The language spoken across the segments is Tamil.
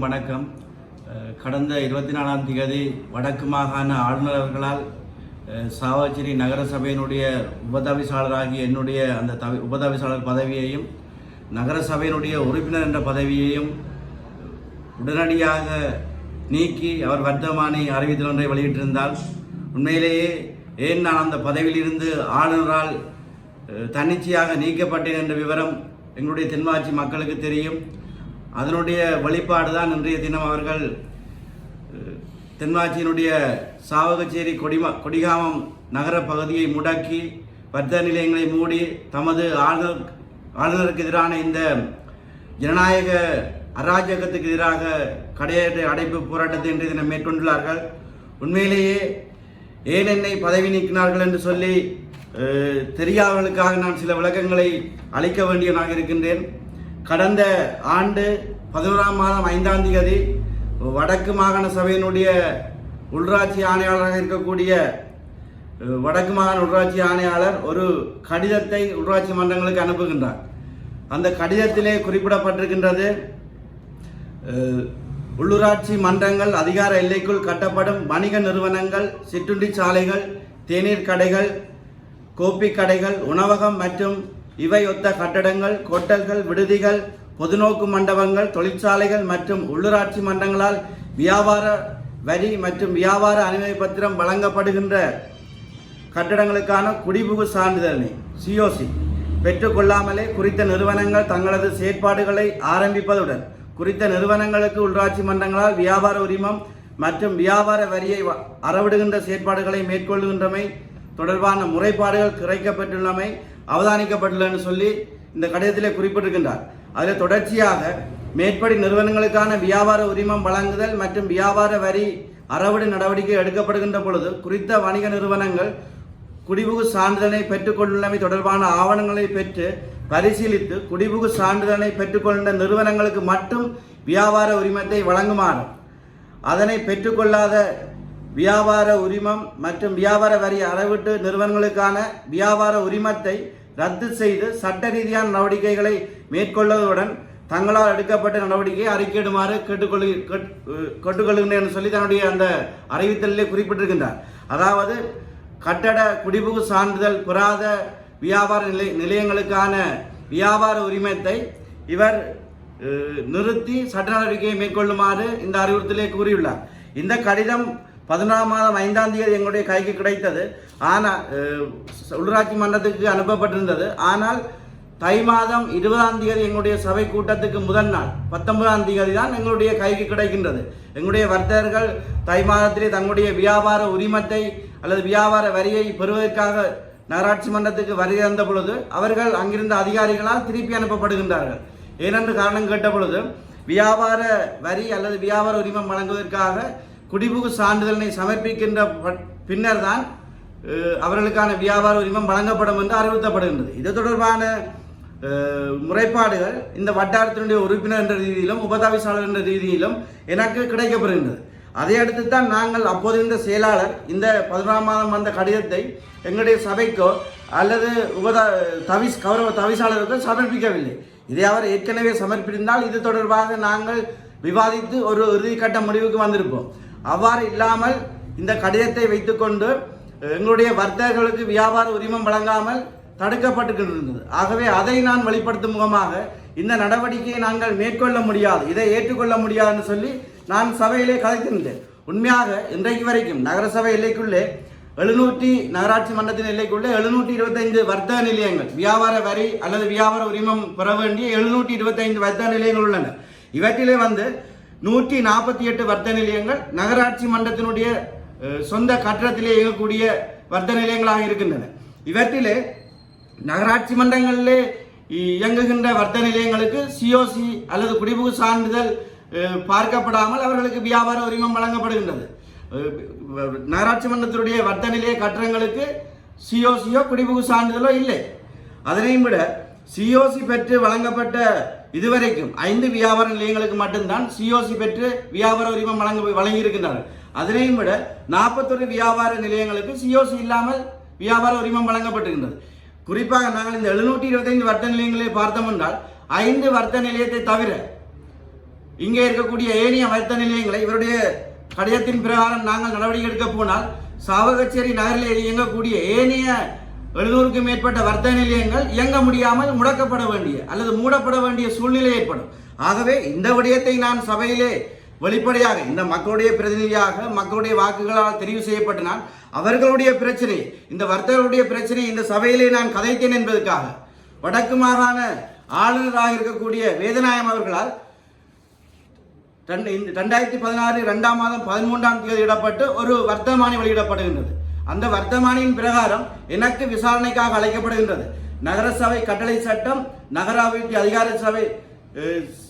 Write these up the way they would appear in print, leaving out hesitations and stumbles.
அனைவருக்கும் வணக்கம். கடந்த 24ஆம் தேதி வடக்கு மாகாண ஆளுநர் அவர்களால் சாவச்சேரி நகர சபையினுடைய உபதவிசாளராகிய என்னுடைய அந்த உபதவிசாளர் பதவியையும் நகர சபையினுடைய உறுப்பினர் என்ற பதவியையும் உடனடியாக நீக்கி அவர் வர்த்தமானி அறிவித்தல் ஒன்றை வெளியிட்டிருந்தால், உண்மையிலேயே ஏன் நான் அந்த பதவியிலிருந்து ஆளுநரால் தன்னிச்சையாக நீக்கப்பட்டேன் என்ற விவரம் எங்களுடைய தென்மாட்சி மக்களுக்கு தெரியும். அதனுடைய வெளிப்பாடு தான் இன்றைய தினம் அவர்கள் தென்மாட்சியினுடைய சாவகச்சேரி கொடிகாமம் நகர பகுதியை முடக்கி வர்த்தக நிலையங்களை மூடி தமது ஆளுநருக்கு எதிரான இந்த ஜனநாயக அராஜகத்துக்கு எதிராக கடையேற்ற அடைப்பு போராட்டத்தை இன்றைய தினம் மேற்கொண்டுள்ளார்கள். உண்மையிலேயே ஏன் என்னை பதவி நீக்கினார்கள் என்று சொல்லி தெரியாதவர்களுக்காக நான் சில விளக்கங்களை அளிக்க வேண்டியவனாக இருக்கின்றேன். கடந்த ஆண்டு 11ஆம் மாதம் 5ஆம் தேதி வடக்கு மாகாண சபையினுடைய உள்ளாட்சி ஆணையாளராக இருக்கக்கூடிய வடக்கு மாகாண உள்ளாட்சி ஆணையாளர் ஒரு கடிதத்தை உள்ளாட்சி மன்றங்களுக்கு அனுப்புகின்றார். அந்த கடிதத்திலே குறிப்பிடப்பட்டிருக்கின்றது, உள்ளூராட்சி மன்றங்கள் அதிகார எல்லைக்குள் கட்டப்படும் வணிக நிறுவனங்கள், சிற்றுண்டி சாலைகள், தேநீர் கடைகள், கோப்பி கடைகள், உணவகம் மற்றும் இவை ஒத்த கட்டடங்கள், ஹோட்டல்கள், விடுதிகள், பொதுநோக்கு மண்டபங்கள், தொழிற்சாலைகள் மற்றும் உள்ளூராட்சி மன்றங்களால் வியாபார வரி மற்றும் வியாபார அனுமதி பத்திரம் வழங்கப்படுகின்ற கட்டடங்களுக்கான குடிபுகு சான்றிதழை COC பெற்றுக்கொள்ளாமலே குறித்த நிறுவனங்கள் தங்களது செயற்பாடுகளை ஆரம்பிப்பதுடன் குறித்த நிறுவனங்களுக்கு உள்ளாட்சி மன்றங்களால் வியாபார உரிமம் மற்றும் வியாபார வரியை அறவிடுகின்ற செயற்பாடுகளை மேற்கொள்கின்றமை தொடர்பான முறைப்பாடுகள் குறைக்கப்பட்டுள்ளமை அவதானிக்கப்பட்டுள்ளன்னு சொல்லி இந்த கடிதத்திலே குறிப்பிட்டிருக்கின்றார். அதில் தொடர்ச்சியாக மேற்படி நிறுவனங்களுக்கான வியாபார உரிமம் வழங்குதல் மற்றும் வியாபார வரி அறவிடு நடவடிக்கை எடுக்கப்படுகின்ற பொழுது குறித்த வணிக நிறுவனங்கள் குடிபுகு சான்றிதழை பெற்றுக்கொண்டுள்ளமை தொடர்பான ஆவணங்களை பெற்று பரிசீலித்து குடிபுகு சான்றிதழை பெற்றுக்கொண்ட நிறுவனங்களுக்கு மட்டும் வியாபார உரிமத்தை வழங்குமாறு, அதனை பெற்றுக்கொள்ளாத வியாபார உரிமம் மற்றும் வியாபார வரி அறவிட்டு நிறுவனங்களுக்கான வியாபார உரிமத்தை ரத்து செய்து சட்ட ரீதியான நடவடிக்கைகளை மேற்கொள்வதுடன் தங்களால் எடுக்கப்பட்ட நடவடிக்கையை அறிக்கையிடுமாறு கேட்டுக்கொள்கின்றேன் சொல்லி தன்னுடைய அந்த அறிவித்தலிலே குறிப்பிட்டிருக்கின்றார். அதாவது கட்டட குடிபுகு சான்றிதழ் பெறாத வியாபார நிலையங்களுக்கான வியாபார உரிமத்தை இவர் நிறுத்தி சட்ட நடவடிக்கையை மேற்கொள்ளுமாறு இந்த அறிவுறுத்தலே கூறியுள்ளார். இந்த கடிதம் 11ஆம் மாதம் 5ஆம் தேதி எங்களுடைய கைக்கு கிடைத்தது. ஆனால் உள்ளாட்சி மன்றத்துக்கு அனுப்பப்பட்டிருந்தது. ஆனால் தை மாதம் 20ஆம் தேதி எங்களுடைய சபை கூட்டத்துக்கு முதல் நாள் 19ஆம் தேதி தான் எங்களுடைய கைக்கு கிடைக்கின்றது. எங்களுடைய வர்த்தகர்கள் தை மாதத்திலே தங்களுடைய வியாபார உரிமத்தை அல்லது வியாபார வரியை பெறுவதற்காக நகராட்சி மன்றத்துக்கு வருகை தந்த பொழுது அவர்கள் அங்கிருந்த அதிகாரிகளால் திருப்பி அனுப்பப்படுகின்றார்கள். ஏனென்று காரணம் கேட்ட பொழுது வியாபார வரி அல்லது வியாபார உரிமம் வழங்குவதற்காக குடிபுகு சான்றிதழை சமர்ப்பிக்கின்ற பின்னர் தான் அவர்களுக்கான வியாபார உரிமம் வழங்கப்படும் என்று அறிவுறுத்தப்படுகின்றது. இது தொடர்பான முறைப்பாடுகள் இந்த வட்டாரத்தினுடைய உறுப்பினர் என்ற ரீதியிலும் உபதவிசாளர் என்ற ரீதியிலும் எனக்கு கிடைக்கப்படுகின்றது. அதை அடுத்து தான் நாங்கள் அப்போது இருந்த செயலாளர் இந்த 11ஆம் மாதம் வந்த கடிதத்தை எங்களுடைய சபைக்கோ அல்லது கௌரவ தவிசாளருக்கோ சமர்ப்பிக்கவில்லை. இதை அவர் ஏற்கனவே சமர்ப்பித்திருந்தால் இது தொடர்பாக நாங்கள் விவாதித்து ஒரு இறுதிக்கட்ட முடிவுக்கு வந்திருப்போம். அவ்வாறு இல்லாமல் இந்த கடிதத்தை வைத்துக்கொண்டு எங்களுடைய வர்த்தகர்களுக்கு வியாபார உரிமம் வழங்காமல் தடுக்கப்பட்டுக்கின்றது. ஆகவே அதை நான் வெளிப்படுத்தும் முகமாக இந்த நடவடிக்கையை நாங்கள் மேற்கொள்ள முடியாது, இதை ஏற்றுக்கொள்ள முடியாதுன்னு சொல்லி நான் சபையிலே கலைத்திருந்தேன். உண்மையாக இன்றைக்கு வரைக்கும் நகரசபை எல்லைக்குள்ளே 700 நகராட்சி மன்றத்தின் எல்லைக்குள்ளே 725 வர்த்தக நிலையங்கள், வியாபார வரி அல்லது வியாபார உரிமம் பெற வேண்டிய 725 வர்த்தக நிலையங்கள் உள்ளன. இவற்றிலே 148 வர்த்தக நிலையங்கள் நகராட்சி மன்றத்தினுடைய சொந்த கட்டடத்திலே இயங்கக்கூடிய வர்த்தக நிலையங்களாக இருக்கின்றன. இவற்றிலே நகராட்சி மன்றங்களிலே இயங்குகின்ற வர்த்தக நிலையங்களுக்கு COC அல்லது குடிபுகு சான்றிதழ் பார்க்கப்படாமல் அவர்களுக்கு வியாபார உரிமம் வழங்கப்படுகின்றது. நகராட்சி மன்றத்தினுடைய வர்த்தக நிலைய கட்டடங்களுக்கு COCயோ குடிபுகு சான்றிதழோ இல்லை. அதனையும் விட COC பெற்று வழங்கப்பட்ட இதுவரைக்கும் 5 வியாபார நிலையங்களுக்கு மட்டும்தான் COC பெற்று வியாபார உரிமம் வழங்கியிருக்கின்றார்கள். அதனையும் விட 41 வியாபார நிலையங்களுக்கு COC இல்லாமல் வியாபார உரிமம் வழங்கப்பட்டிருக்கின்றது. குறிப்பாக நாங்கள் இந்த 725 வர்த்தக நிலையங்களை பார்த்தோம் என்றால் 5 வர்த்தக நிலையத்தை தவிர இங்கே இருக்கக்கூடிய ஏனைய வர்த்தக நிலையங்களை இவருடைய கடிதத்தின் பிரகாரம் நாங்கள் நடவடிக்கை எடுக்க போனால் சாவகச்சேரி நகரில் இயங்கக்கூடிய ஏனைய 700க்கும் மேற்பட்ட வர்த்தக நிலையங்கள் இயங்க முடியாமல் முடக்கப்பட வேண்டிய அல்லது மூடப்பட வேண்டிய சூழ்நிலை ஏற்படும். ஆகவே இந்த விடயத்தை நான் சபையிலே வெளிப்படையாக இந்த மக்களுடைய பிரதிநிதியாக மக்களுடைய வாக்குகளால் தெரிவு செய்யப்பட்ட நான் அவர்களுடைய பிரச்சனை இந்த வர்த்தகர்களுடைய பிரச்சனை இந்த சபையிலே நான் கதைத்தேன் என்பதற்காக வடக்கு மாகாண ஆளுநராக இருக்கக்கூடிய வேதநாயகம் அவர்களால் 2016 2ஆம் மாதம் 13ஆம் தேதி இடப்பட்டு ஒரு வர்த்தமானி வெளியிடப்படுகின்றது. அந்த வர்த்தமானியின் பிரகாரம் எனக்கு விசாரணைக்காக அழைக்கப்படுகின்றது. நகரசபை கட்டளை சட்டம், நகர அபிவிருத்தி அதிகார சபை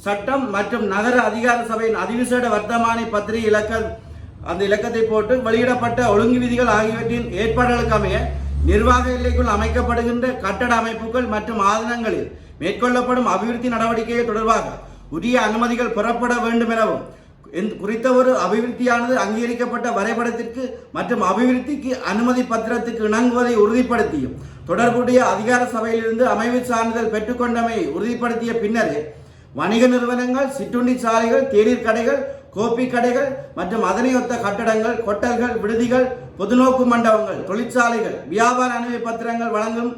சட்டம் மற்றும் நகர அதிகார சபையின் அதிவிசேட வர்த்தமானி பத்திரிகை அந்த இலக்கத்தை போட்டு வெளியிடப்பட்ட ஒழுங்கு விதிகள் ஆகியவற்றின் ஏற்பாடுகளுக்கு அமைய நிர்வாக எல்லைக்குள் அமைக்கப்படுகின்ற கட்டட அமைப்புகள் மற்றும் ஆதனங்களில் மேற்கொள்ளப்படும் அபிவிருத்தி நடவடிக்கைகள் தொடர்பாக உரிய அனுமதிகள் பெறப்பட வேண்டும் எனவும் குறித்த ஒரு அபிவிருத்தியானது அங்கீகரிக்கப்பட்ட வரைபடத்திற்கு மற்றும் அபிவிருத்திக்கு அனுமதி பத்திரத்துக்கு இணங்குவதை உறுதிப்படுத்தியும் தொடர்புடைய அதிகார சபையிலிருந்து அமைவு சான்றிதழ் பெற்றுக்கொண்டமை உறுதிப்படுத்திய பின்னரே வணிக நிறுவனங்கள், சிற்றுண்டி சாலைகள், தேநீர் கடைகள், கோப்பி கடைகள் மற்றும் அதனை ஒத்த கட்டடங்கள், கொட்டல்கள், விடுதிகள், பொதுநோக்கு மண்டபங்கள், தொழிற்சாலைகள் வியாபார அனுமதி பத்திரங்கள் வழங்கும்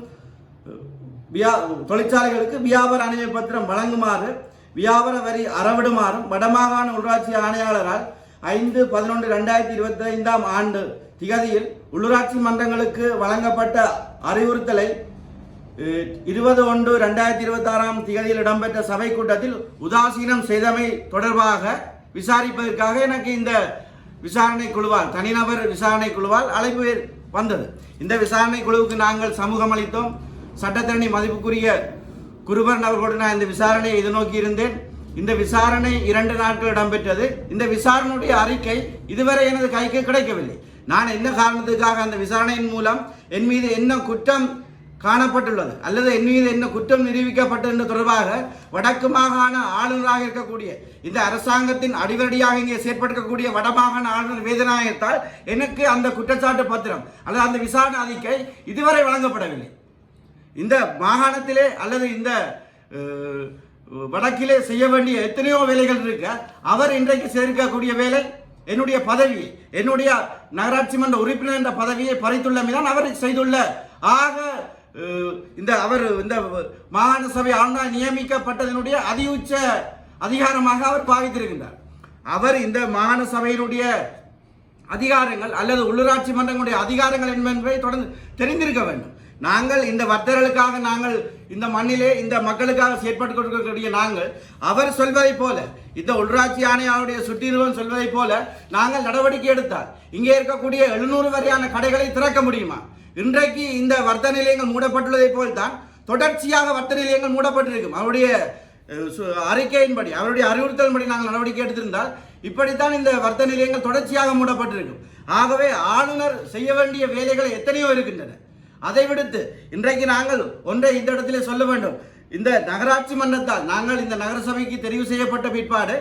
தொழிற்சாலைகளுக்கு வியாபார அனுமதி பத்திரம் வழங்குமாறு வியாபார வரி அறவிடுமாறும் வடமாகாண உள்ளூராட்சி ஆணையாளரால் 5/11/2025 ஆண்டு திகதியில் உள்ளூராட்சி மன்றங்களுக்கு வழங்கப்பட்ட அறிவுறுத்தலை 20/1/2026 திகதியில் இடம்பெற்ற சபை கூட்டத்தில் உதாசீனம் செய்தமை தொடர்பாக விசாரிப்பதற்காக எனக்கு இந்த விசாரணை குழுவால் தனிநபர் விசாரணை குழுவால் அழைப்பு வந்தது. இந்த விசாரணை குழுவுக்கு நாங்கள் சமூகம் அளித்தோம். சட்டத்தரணி மதிப்புக்குரிய குருபரன் அவர்களோடு நான் இந்த விசாரணையை எதிர்நோக்கி இருந்தேன். இந்த விசாரணை 2 நாட்கள் இடம்பெற்றது. இந்த விசாரணையுடைய அறிக்கை இதுவரை எனது கைக்கு கிடைக்கவில்லை. நான் என்ன காரணத்துக்காக அந்த விசாரணையின் மூலம் என் மீது என்ன குற்றம் காணப்பட்டுள்ளது அல்லது என் மீது என்ன குற்றம் நிரூபிக்கப்பட்டது தொடர்பாக வடக்கு மாகாண ஆளுநராக இருக்கக்கூடிய இந்த அரசாங்கத்தின் அடிவரடியாக இங்கே செயற்படுத்தக்கூடிய வடமாகாண ஆளுநர் வேதநாயகத்தால் எனக்கு அந்த குற்றச்சாட்டு பத்திரம் அல்லது அந்த விசாரணை அறிக்கை இதுவரை வழங்கப்படவில்லை. இந்த மாகாணத்திலே அல்லது இந்த வடக்கிலே செய்ய வேண்டிய எத்தனையோ வேலைகள் இருக்க அவர் இன்றைக்கு சேர்க்கக்கூடிய வேலை என்னுடைய பதவியை என்னுடைய நகராட்சி மன்ற உறுப்பினர் என்ற பதவியை பறித்துள்ளமைதான் அவர் செய்துள்ள ஆக இந்த மாகாண சபை ஆளுநர் நியமிக்கப்பட்டதனுடைய அதிஉச்ச அதிகாரமாக அவர் பாவித்திருக்கின்றார். அவர் இந்த மாகாண சபையினுடைய அதிகாரங்கள் அல்லது உள்ளூராட்சி மன்றங்களுடைய அதிகாரங்கள் என்பதை தொடர்ந்து தெரிந்திருக்க வேண்டும். நாங்கள் இந்த வர்த்தகர்களுக்காக நாங்கள் இந்த மண்ணிலே இந்த மக்களுக்காக செயற்பட்டு கொடுக்கக்கூடிய நாங்கள் அவர் சொல்வதை போல இந்த உள்ளூராட்சி ஆணையாளருடைய சுற்றிருவன் சொல்வதை போல நாங்கள் நடவடிக்கை எடுத்தால் இங்கே இருக்கக்கூடிய 700 வரையான கடைகளை திறக்க முடியுமா? இன்றைக்கு இந்த வர்த்தக நிலையங்கள் மூடப்பட்டுள்ளதை போல்தான் தொடர்ச்சியாக வர்த்தக நிலையங்கள் மூடப்பட்டிருக்கும். அவருடைய அறிக்கையின்படி அவருடைய அறிவுறுத்தலின்படி நாங்கள் நடவடிக்கை எடுத்திருந்தால் இப்படித்தான் இந்த வர்த்தக நிலையங்கள் தொடர்ச்சியாக மூடப்பட்டிருக்கும். ஆகவே ஆளுநர் செய்ய வேண்டிய வேலைகள் எத்தனையோ இருக்கின்றன. அதை விடுத்து இன்றைக்கு நாங்கள் ஒன்றை இந்த இடத்திலே சொல்ல வேண்டும். இந்த நகராட்சி மன்றத்தால் நாங்கள் இந்த நகரசபைக்கு தெரிவு செய்யப்பட்ட பிற்பாடு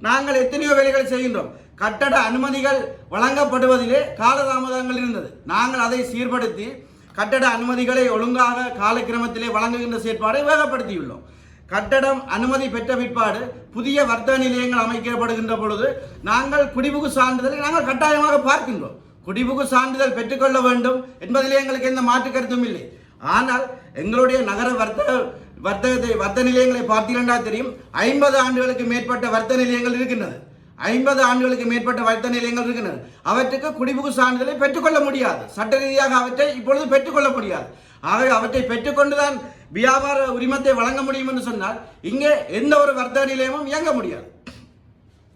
நாங்கள் எத்தனையோ வேலைகள் செய்கின்றோம். கட்டட அனுமதிகள் வழங்கப்படுவதிலே காலதாமதங்கள் இருந்தது. நாங்கள் அதை சீர்படுத்தி கட்டட அனுமதிகளை ஒழுங்காக காலக்கிரமத்திலே வழங்குகின்ற செயற்பாடை வேகப்படுத்தியுள்ளோம். கட்டடம் அனுமதி பெற்ற பிற்பாடு புதிய வர்த்தக நிலையங்கள் அமைக்கப்படுகின்ற பொழுது நாங்கள் குடிபுகு சான்றிதழை நாங்கள் கட்டாயமாக பார்க்கின்றோம். குடிபுகு சான்றிதழ் பெற்றுக்கொள்ள வேண்டும் என்பதிலே எங்களுக்கு எந்த மாற்று கருத்தும் இல்லை. ஆனால் எங்களுடைய நகர வர்த்தக நிலையங்களை பார்த்தீங்கன்னா தெரியும், 50 ஆண்டுகளுக்கு மேற்பட்ட வர்த்தக நிலையங்கள் இருக்கின்றது. 50 ஆண்டுகளுக்கு மேற்பட்ட வர்த்தக நிலையங்கள் இருக்கின்றன. அவற்றுக்கு குடிபுகு சான்றிதழை பெற்றுக்கொள்ள முடியாது. சட்ட ரீதியாக அவற்றை இப்பொழுது பெற்றுக்கொள்ள முடியாது. ஆகவே அவற்றை பெற்றுக்கொண்டுதான் வியாபார உரிமத்தை வழங்க முடியும் என்று சொன்னால் இங்கே எந்த ஒரு வர்த்தக நிலையமும் இயங்க முடியாது.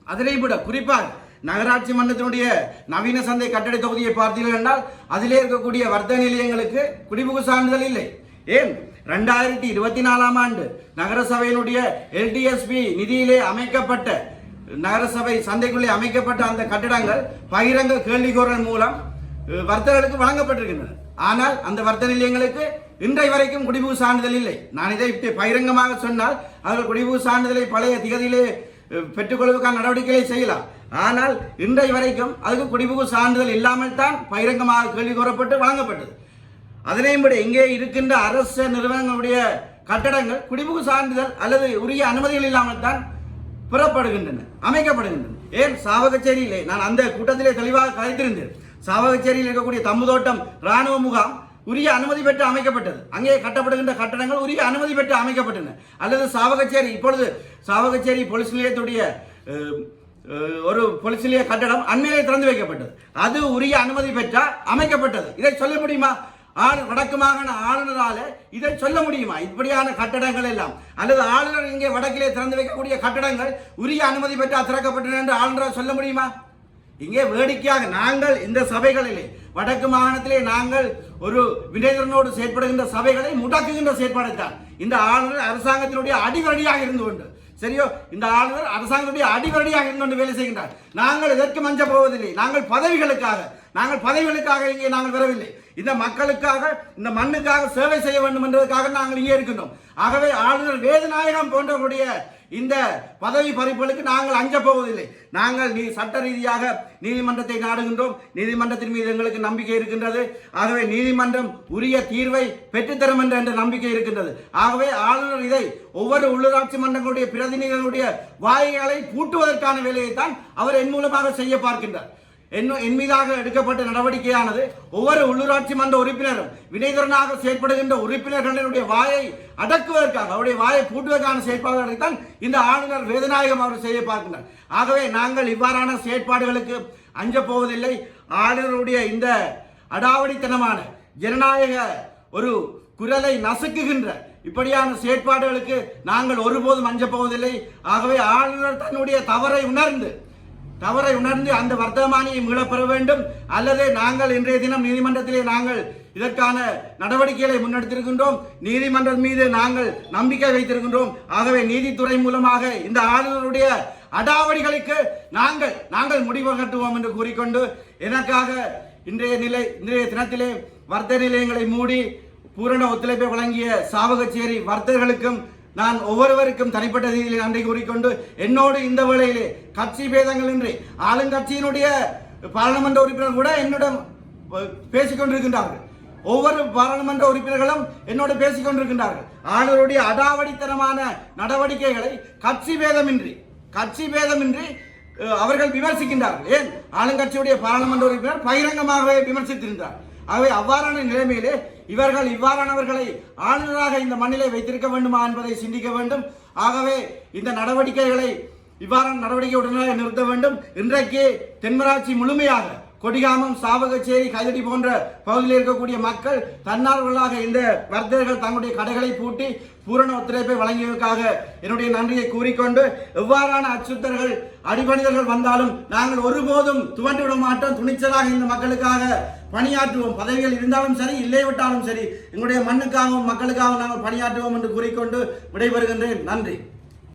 அதனை விட குறிப்பாக நகராட்சி மன்றத்தினுடைய நவீன சந்தை கட்டட தொகுதியை பார்த்தீர்கள் என்றால் அதிலே இருக்கக்கூடிய வர்த்தக நிலையங்களுக்கு குடிபுகு சான்றிதழ் இல்லை. ஏன் 2024 ஆண்டு நகரசபையினுடைய எல்டிஎஸ்பி நிதியிலே அமைக்கப்பட்ட நகரசபை சந்தைக்குள்ளே அமைக்கப்பட்ட அந்த கட்டடங்கள் பகிரங்க கேள்விகோரல் மூலம் வர்த்தகர்களுக்கு வழங்கப்பட்டிருக்கின்றன. ஆனால் அந்த வர்த்தக நிலையங்களுக்கு இன்றைய வரைக்கும் குடிபுகு சான்றிதழ் இல்லை. நான் இதை பகிரங்கமாக சொன்னால் அவர்கள் குடிபுகு சான்றிதழை பழைய திகதியிலே பெற்றுக்கொள்வதற்கான நடவடிக்கைகளை செய்யலாம். ஆனால் இன்றைய வரைக்கும் அதுக்கு குடிபுகு சான்றிதழ் இல்லாமல் தான் பகிரங்கமாக கேள்வி கோரப்பட்டு வழங்கப்பட்டது. அதனையும் விட இங்கே இருக்கின்ற அரசு நிறுவனங்களுடைய கட்டடங்கள் குடிபுகு சான்றிதழ் அல்லது உரிய அனுமதிகள் இல்லாமல் தான் புறப்படுகின்றன, அமைக்கப்படுகின்றன. ஏன் சாவகச்சேரியிலே நான் அந்த கூட்டத்திலே தெளிவாக கலைத்திருந்தேன். சாவகச்சேரியில் இருக்கக்கூடிய தம்புதோட்டம் இராணுவ முகாம் உரிய அனுமதி பெற்று அமைக்கப்பட்டது. அங்கே கட்டப்படுகின்ற கட்டடங்கள் உரிய அனுமதி பெற்று அமைக்கப்பட்டன. அல்லது சாவகச்சேரி இப்பொழுது சாவகச்சேரி போலீஸ் நிலையத்துடைய ஒரு போலீஸ் நிலைய கட்டடம் அண்மையிலே திறந்து வைக்கப்பட்டது. அது உரிய அனுமதி பெற்றா அமைக்கப்பட்டது. இதை சொல்ல முடியுமா? வடக்கு மாகாண ஆளுநரால இதை சொல்ல முடியுமா? இப்படியான கட்டடங்கள் எல்லாம் அல்லது ஆளுநர் இங்கே வடக்கிலே திறந்து வைக்கக்கூடிய கட்டடங்கள் உரிய அனுமதி பெற்று திறக்கப்பட்டன என்று ஆளுநரால் சொல்ல முடியுமா? இங்கே வேடிக்கையாக நாங்கள் இந்த சபைகளிலே வடக்கு மாகாணத்திலே நாங்கள் ஒரு வினைதரனோடு செயற்படுகின்ற சபைகளை முடக்குகின்ற செயற்பாடுத்தான் இந்த ஆளுநர் அரசாங்கத்தினுடைய அடிவடியாக இருந்து கொண்டு சரியோ இந்த ஆளுநர் அரசாங்கத்துடைய அடிவடியாக இருந்து கொண்டு வேலை செய்கின்றார். நாங்கள் இதற்கு மஞ்ச போவதில்லை. நாங்கள் பதவிகளுக்காக இங்கே நாங்கள் வரவில்லை. இந்த மக்களுக்காக இந்த மண்ணுக்காக சேவை செய்ய வேண்டும் என்பதற்காக நாங்கள் இங்கே இருக்கின்றோம். ஆகவே ஆளுநர் வேதநாயகம் போன்றவருடைய இந்த பதவி பறிப்புகளுக்கு நாங்கள் அஞ்ச போவதில்லை. நாங்கள் சட்ட ரீதியாக நீதிமன்றத்தை நாடுகின்றோம். நீதிமன்றத்தின் மீது எங்களுக்கு நம்பிக்கை இருக்கின்றது. ஆகவே நீதிமன்றம் உரிய தீர்வை பெற்றுத்தரும் என்ற நம்பிக்கை இருக்கின்றது. ஆகவே ஆளுநர் இதை ஒவ்வொரு உள்ளூராட்சி மன்றங்களுடைய பிரதிநிதிகளுடைய வாய்களை பூட்டுவதற்கான வேலையைத்தான் அவர் என் மூலமாக செய்ய பார்க்கின்றார். என் மீதாக எடுக்கப்பட்ட நடவடிக்கையானது ஒவ்வொரு உள்ளூராட்சி மன்ற உறுப்பினரும் வினைதரனாக செயற்படுகின்ற உறுப்பினர்களுடைய வாயை அடக்குவதற்காக அவருடைய வாயை பூட்டுவதற்கான செயற்பாடுகளைத்தான் இந்த ஆளுநர் வேதநாயகம் அவர் செய்ய பார்க்கின்றார். ஆகவே நாங்கள் இவ்வாறான செயற்பாடுகளுக்கு அஞ்ச போவதில்லை. ஆளுநருடைய இந்த அடாவடித்தனமான ஜனநாயக ஒரு குரலை நசுக்குகின்ற இப்படியான செயற்பாடுகளுக்கு நாங்கள் ஒருபோதும் அஞ்ச போவதில்லை. ஆகவே ஆளுநர் தன்னுடைய தவறை உணர்ந்து அந்த வர்த்தமானியை மீளப்பெற வேண்டும். அல்லது நாங்கள் இன்றைய தினம் நீதிமன்றத்திலே நாங்கள் இதற்கான நடவடிக்கைகளை முன்னெடுத்திருக்கின்றோம். நீதிமன்றம் மீது நாங்கள் நம்பிக்கை வைத்திருக்கின்றோம். ஆகவே நீதித்துறை மூலமாக இந்த ஆளுநருடைய அடாவடிகளுக்கு நாங்கள் முடிவு கட்டுவோம் என்று கூறிக்கொண்டு எனக்காக இன்றைய தினத்திலே வர்த்தக நிலையங்களை மூடி பூரண ஒத்துழைப்பை வழங்கிய சாவகச்சேரி வர்த்தகர்களுக்கும் நான் ஒவ்வொருவருக்கும் தனிப்பட்ட ரீதியில் நன்றி கூறிக்கொண்டு என்னோடு இந்த வேளையிலே கட்சி பேதங்கள் இன்றி ஆளுங்கட்சியினுடைய பாராளுமன்ற உறுப்பினர் கூட என்னிடம் பேசிக் கொண்டிருக்கின்றார்கள். ஒவ்வொரு பாராளுமன்ற உறுப்பினர்களும் என்னோடு பேசிக் கொண்டிருக்கின்றார்கள். ஆளுநருடைய அடாவடித்தனமான நடவடிக்கைகளை கட்சி பேதமின்றி அவர்கள் விமர்சிக்கின்றார்கள். ஏன் ஆளுங்கட்சியுடைய பாராளுமன்ற உறுப்பினர் பகிரங்கமாகவே விமர்சித்திருந்தார். ஆகவே அவ்வாறான நிலைமையிலே இவர்கள் இவ்வாறானவர்களை ஆளுநராக இந்த மண்ணிலே வைத்திருக்க வேண்டுமா என்பதை சிந்திக்க வேண்டும். ஆகவே இந்த நடவடிக்கைகளை இவ்வாறான நடவடிக்கை உடனடியாக நிறுத்த வேண்டும். இன்றைக்கு தென்மராட்சி முழுமையாக கொடிகாமம், சாவகச்சேரி, கைதடி போன்ற பகுதியில் இருக்கக்கூடிய மக்கள் தன்னார்வலாக இந்த வர்த்தகர்கள் தங்களுடைய கடைகளை பூட்டி பூரண ஒத்துழைப்பை வழங்கியதற்காக என்னுடைய நன்றியை கூறிக்கொண்டு எவ்வாறான அச்சுறுத்தல்கள் அடிபணிதர்கள் வந்தாலும் நாங்கள் ஒருபோதும் துவண்டு விட மாட்டோம். துணிச்சலாக இந்த மக்களுக்காக பணியாற்றுவோம். பதவிகள் இருந்தாலும் சரி, இல்லை விட்டாலும் சரி, எங்களுடைய மண்ணுக்காகவும் மக்களுக்காகவும் நாங்கள் பணியாற்றுவோம் என்று கூறிக்கொண்டு விடைபெறுகின்றேன். நன்றி.